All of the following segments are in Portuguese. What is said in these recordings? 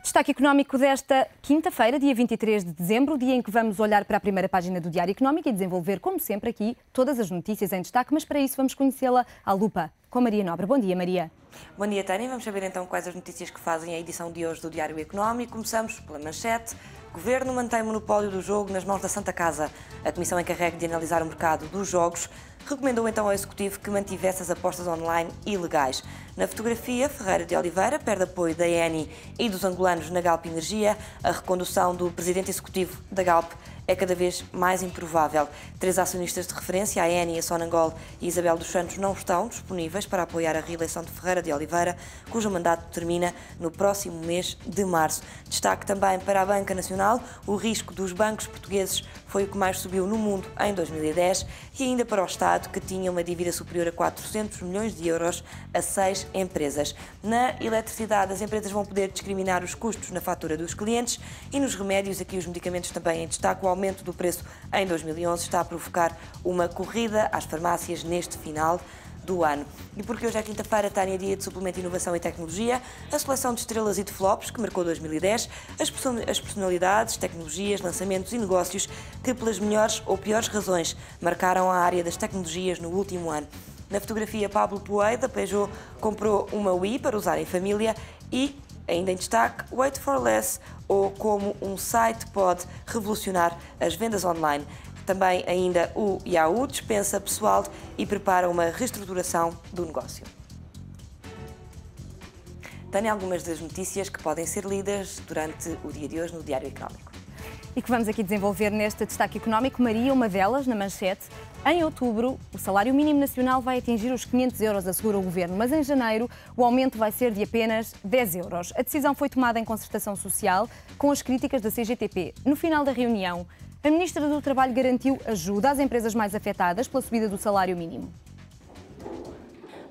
Destaque económico desta quinta-feira, dia 23 de dezembro, dia em que vamos olhar para a primeira página do Diário Económico e desenvolver, como sempre, aqui todas as notícias em destaque, mas para isso vamos conhecê-la à lupa com Maria Nobre. Bom dia, Maria. Bom dia, Tânia. Vamos saber então quais as notícias que fazem a edição de hoje do Diário Económico. Começamos pela manchete. Governo mantém monopólio do jogo nas mãos da Santa Casa. A Comissão encarregue de analisar o mercado dos jogos recomendou então ao Executivo que mantivesse as apostas online ilegais. Na fotografia, Ferreira de Oliveira perde apoio da ENI e dos angolanos na Galp Energia. A recondução do presidente executivo da Galp é cada vez mais improvável. Três acionistas de referência, a ENI, a Sonangol e Isabel dos Santos, não estão disponíveis para apoiar a reeleição de Ferreira de Oliveira, cujo mandato termina no próximo mês de março. Destaque também para a Banca Nacional. O risco dos bancos portugueses foi o que mais subiu no mundo em 2010 e ainda para o Estado, que tinha uma dívida superior a 400 milhões de euros a 6 empresas. Na eletricidade, as empresas vão poder discriminar os custos na fatura dos clientes e nos remédios, aqui os medicamentos também em destaque. O aumento do preço em 2011 está a provocar uma corrida às farmácias neste final do ano. E porque hoje é quinta-feira, Tânia, dia de suplemento, inovação e tecnologia, a seleção de estrelas e de flops que marcou 2010, as personalidades, tecnologias, lançamentos e negócios que pelas melhores ou piores razões marcaram a área das tecnologias no último ano. Na fotografia, Pablo Poe, da Peugeot, comprou uma Wii para usar em família e, ainda em destaque, Wait for Less, ou como um site pode revolucionar as vendas online. Também ainda o Yahoo dispensa pessoal e prepara uma reestruturação do negócio. Tenho algumas das notícias que podem ser lidas durante o dia de hoje no Diário Económico. E que vamos aqui desenvolver neste destaque económico. Maria, uma delas, na manchete. Em outubro, o salário mínimo nacional vai atingir os 500 euros, assegura o Governo, mas em janeiro o aumento vai ser de apenas 10 euros. A decisão foi tomada em concertação social com as críticas da CGTP. No final da reunião, a Ministra do Trabalho garantiu ajuda às empresas mais afetadas pela subida do salário mínimo.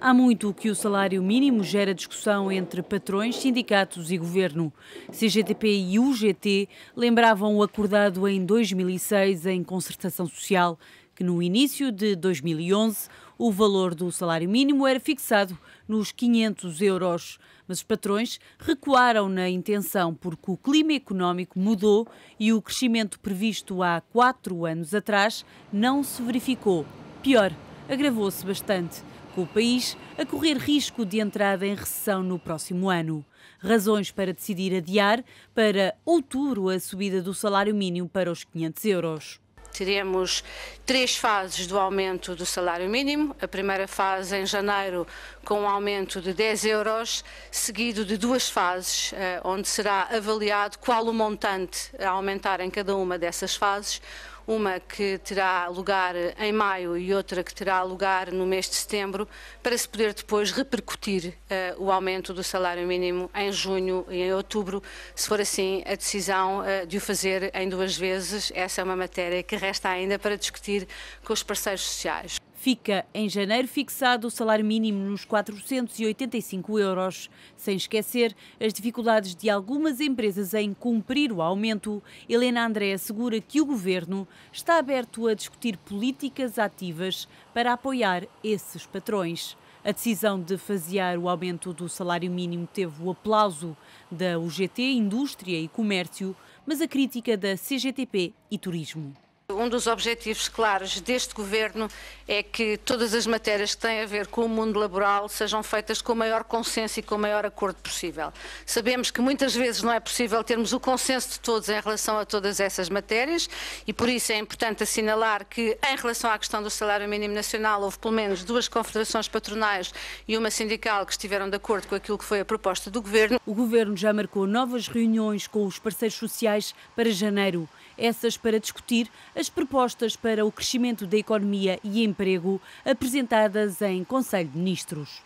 Há muito que o salário mínimo gera discussão entre patrões, sindicatos e governo. CGTP e UGT lembravam o acordado em 2006 em concertação social, que no início de 2011 o valor do salário mínimo era fixado nos 500 euros. Mas os patrões recuaram na intenção porque o clima económico mudou e o crescimento previsto há 4 anos atrás não se verificou. Pior, agravou-se bastante, com o país a correr risco de entrada em recessão no próximo ano. Razões para decidir adiar para outubro a subida do salário mínimo para os 500 euros. Teremos 3 fases do aumento do salário mínimo. A primeira fase em janeiro com um aumento de 10 euros, seguido de 2 fases, onde será avaliado qual o montante a aumentar em cada uma dessas fases. Uma que terá lugar em maio e outra que terá lugar no mês de setembro, para se poder depois repercutir o aumento do salário mínimo em junho e em outubro, se for assim a decisão de o fazer em 2 vezes. Essa é uma matéria que resta ainda para discutir com os parceiros sociais. Fica em janeiro fixado o salário mínimo nos 485 euros. Sem esquecer as dificuldades de algumas empresas em cumprir o aumento, Helena André assegura que o Governo está aberto a discutir políticas ativas para apoiar esses patrões. A decisão de fasear o aumento do salário mínimo teve o aplauso da UGT, Indústria e Comércio, mas a crítica da CGTP e Turismo. Um dos objetivos claros deste Governo é que todas as matérias que têm a ver com o mundo laboral sejam feitas com o maior consenso e com o maior acordo possível. Sabemos que muitas vezes não é possível termos o consenso de todos em relação a todas essas matérias e por isso é importante assinalar que em relação à questão do salário mínimo nacional houve pelo menos 2 confederações patronais e uma sindical que estiveram de acordo com aquilo que foi a proposta do Governo. O Governo já marcou novas reuniões com os parceiros sociais para janeiro. Essas para discutir as propostas para o crescimento da economia e emprego apresentadas em Conselho de Ministros.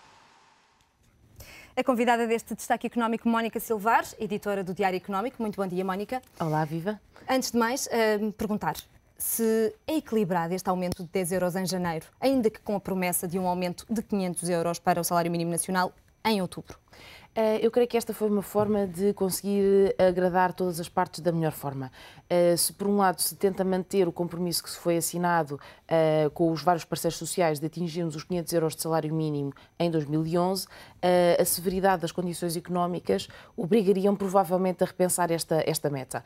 A convidada deste destaque económico, Mónica Silvares, editora do Diário Económico. Muito bom dia, Mónica. Olá, viva. Antes de mais, perguntar se é equilibrado este aumento de 10 euros em janeiro, ainda que com a promessa de um aumento de 500 euros para o salário mínimo nacional em outubro. Eu creio que esta foi uma forma de conseguir agradar todas as partes da melhor forma. Se por um lado se tenta manter o compromisso que se foi assinado com os vários parceiros sociais de atingirmos os 500 euros de salário mínimo em 2011, a severidade das condições económicas obrigariam provavelmente a repensar esta meta.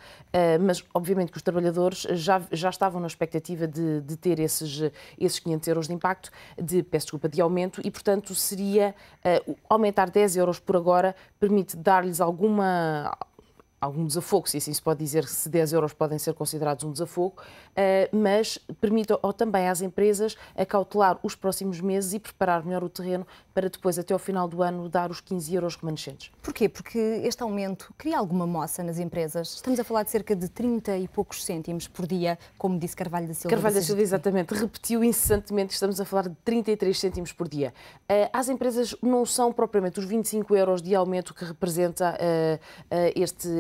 Mas obviamente que os trabalhadores já estavam na expectativa de ter esses 500 euros de impacto, de aumento, e portanto seria aumentar 10 euros por agora permite dar-lhes algum desafogo, se assim se pode dizer, se 10 euros podem ser considerados um desafogo, mas permite também às empresas acautelar os próximos meses e preparar melhor o terreno para depois, até ao final do ano, dar os 15 euros remanescentes. Porquê? Porque este aumento cria alguma moça nas empresas. Estamos a falar de cerca de 30 e poucos cêntimos por dia, como disse Carvalho da Silva. Carvalho da Silva, exatamente, repetiu incessantemente, estamos a falar de 33 cêntimos por dia. Às empresas não são propriamente os 25 euros de aumento que representa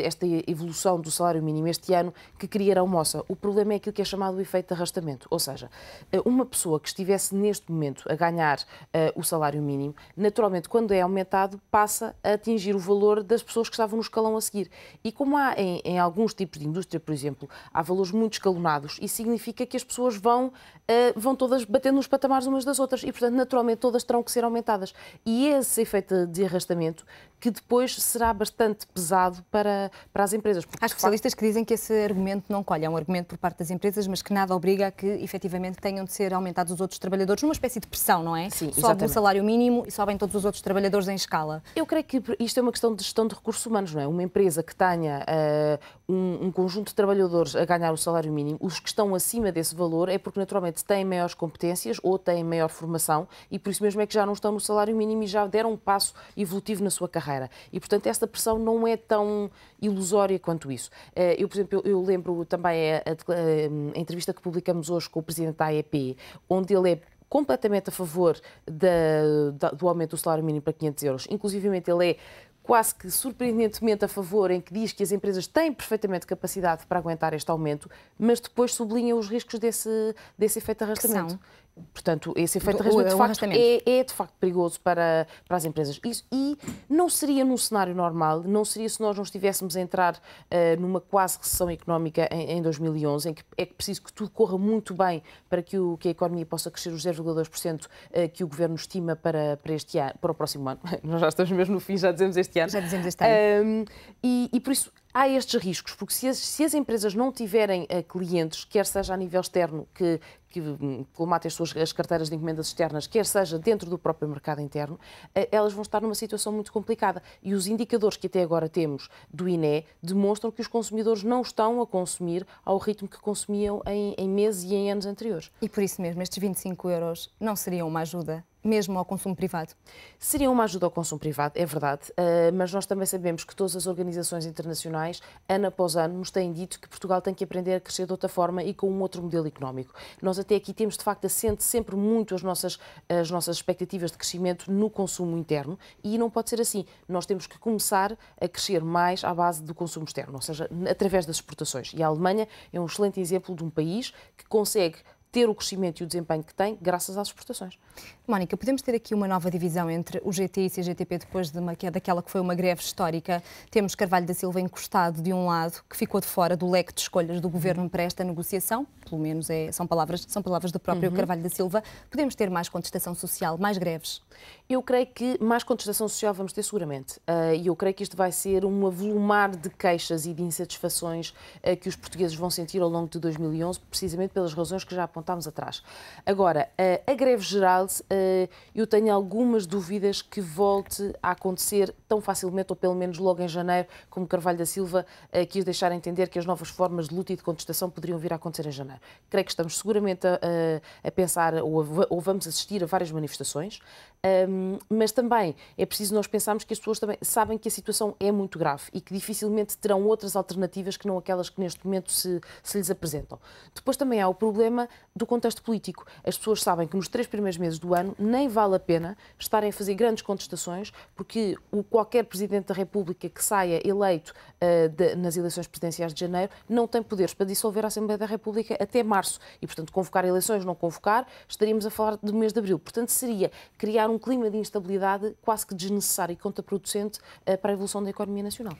esta evolução do salário mínimo este ano que criará moça. O problema é aquilo que é chamado o efeito de arrastamento, ou seja, uma pessoa que estivesse neste momento a ganhar o salário mínimo, naturalmente, quando é aumentado, passa a atingir o valor das pessoas que estavam no escalão a seguir. E como há em alguns tipos de indústria, por exemplo, há valores muito escalonados, isso significa que as pessoas vão todas batendo nos patamares umas das outras e, portanto, naturalmente, todas terão que ser aumentadas. E esse efeito de arrastamento que depois será bastante pesado para as empresas. Há especialistas que dizem que esse argumento não colhe, é um argumento por parte das empresas, mas que nada obriga a que, efetivamente, tenham de ser aumentados os outros trabalhadores, numa espécie de pressão, não é? Sim, sobe o salário mínimo e sobem todos os outros trabalhadores em escala. Eu creio que isto é uma questão de gestão de recursos humanos, não é? Uma empresa que tenha um conjunto de trabalhadores a ganhar o salário mínimo, os que estão acima desse valor é porque, naturalmente, têm maiores competências ou têm maior formação e, por isso mesmo, é que já não estão no salário mínimo e já deram um passo evolutivo na sua carreira. E, portanto, esta pressão não é tão ilusória quanto isso. Por exemplo, eu lembro também a entrevista que publicamos hoje com o presidente da AEP, onde ele é completamente a favor do aumento do salário mínimo para 500 euros. Inclusivamente, ele é quase que surpreendentemente a favor, em que diz que as empresas têm perfeitamente capacidade para aguentar este aumento, mas depois sublinha os riscos desse efeito de arrastamento. Portanto, esse efeito de arrastamento é de facto perigoso para as empresas. E não seria num cenário normal, não seria se nós não estivéssemos a entrar numa quase recessão económica em 2011, em que é preciso que tudo corra muito bem para que a economia possa crescer os 0,2% que o Governo estima para este ano, para o próximo ano. Nós já estamos mesmo no fim, já dizemos este ano. Já dizemos este ano. E por isso há estes riscos, porque se as empresas não tiverem clientes, quer seja a nível externo, que colmatem as carteiras de encomendas externas, quer seja dentro do próprio mercado interno, elas vão estar numa situação muito complicada. E os indicadores que até agora temos do INE demonstram que os consumidores não estão a consumir ao ritmo que consumiam em meses e em anos anteriores. E por isso mesmo, estes 25 euros não seriam uma ajuda mesmo ao consumo privado? Seria uma ajuda ao consumo privado, é verdade, mas nós também sabemos que todas as organizações internacionais, ano após ano, nos têm dito que Portugal tem que aprender a crescer de outra forma e com um outro modelo económico. Nós até aqui temos, de facto, assente sempre muito as nossas expectativas de crescimento no consumo interno e não pode ser assim. Nós temos que começar a crescer mais à base do consumo externo, ou seja, através das exportações. E a Alemanha é um excelente exemplo de um país que consegue ter o crescimento e o desempenho que tem graças às exportações. Mónica, podemos ter aqui uma nova divisão entre o GT e CGTP depois daquela que foi uma greve histórica. Temos Carvalho da Silva encostado de um lado, que ficou de fora do leque de escolhas do Governo para esta negociação, pelo menos são palavras do próprio Carvalho da Silva. Podemos ter mais contestação social, mais greves? Eu creio que mais contestação social vamos ter seguramente. E eu creio que isto vai ser um avolumar de queixas e de insatisfações que os portugueses vão sentir ao longo de 2011, precisamente pelas razões que já apontámos atrás. Agora, a greve geral, eu tenho algumas dúvidas que volte a acontecer tão facilmente, ou pelo menos logo em janeiro, como Carvalho da Silva quis deixar entender que as novas formas de luta e de contestação poderiam vir a acontecer em janeiro. Creio que estamos seguramente a pensar, ou vamos assistir a várias manifestações, mas também é preciso nós pensarmos que as pessoas também sabem que a situação é muito grave e que dificilmente terão outras alternativas que não aquelas que neste momento se lhes apresentam. Depois também há o problema do contexto político. As pessoas sabem que nos 3 primeiros meses do ano nem vale a pena estarem a fazer grandes contestações, porque qualquer Presidente da República que saia eleito nas eleições presidenciais de janeiro não tem poderes para dissolver a Assembleia da República até março. E, portanto, convocar eleições, não convocar, estaríamos a falar do mês de abril. Portanto, seria criar um clima de instabilidade quase que desnecessário e contraproducente para a evolução da economia nacional.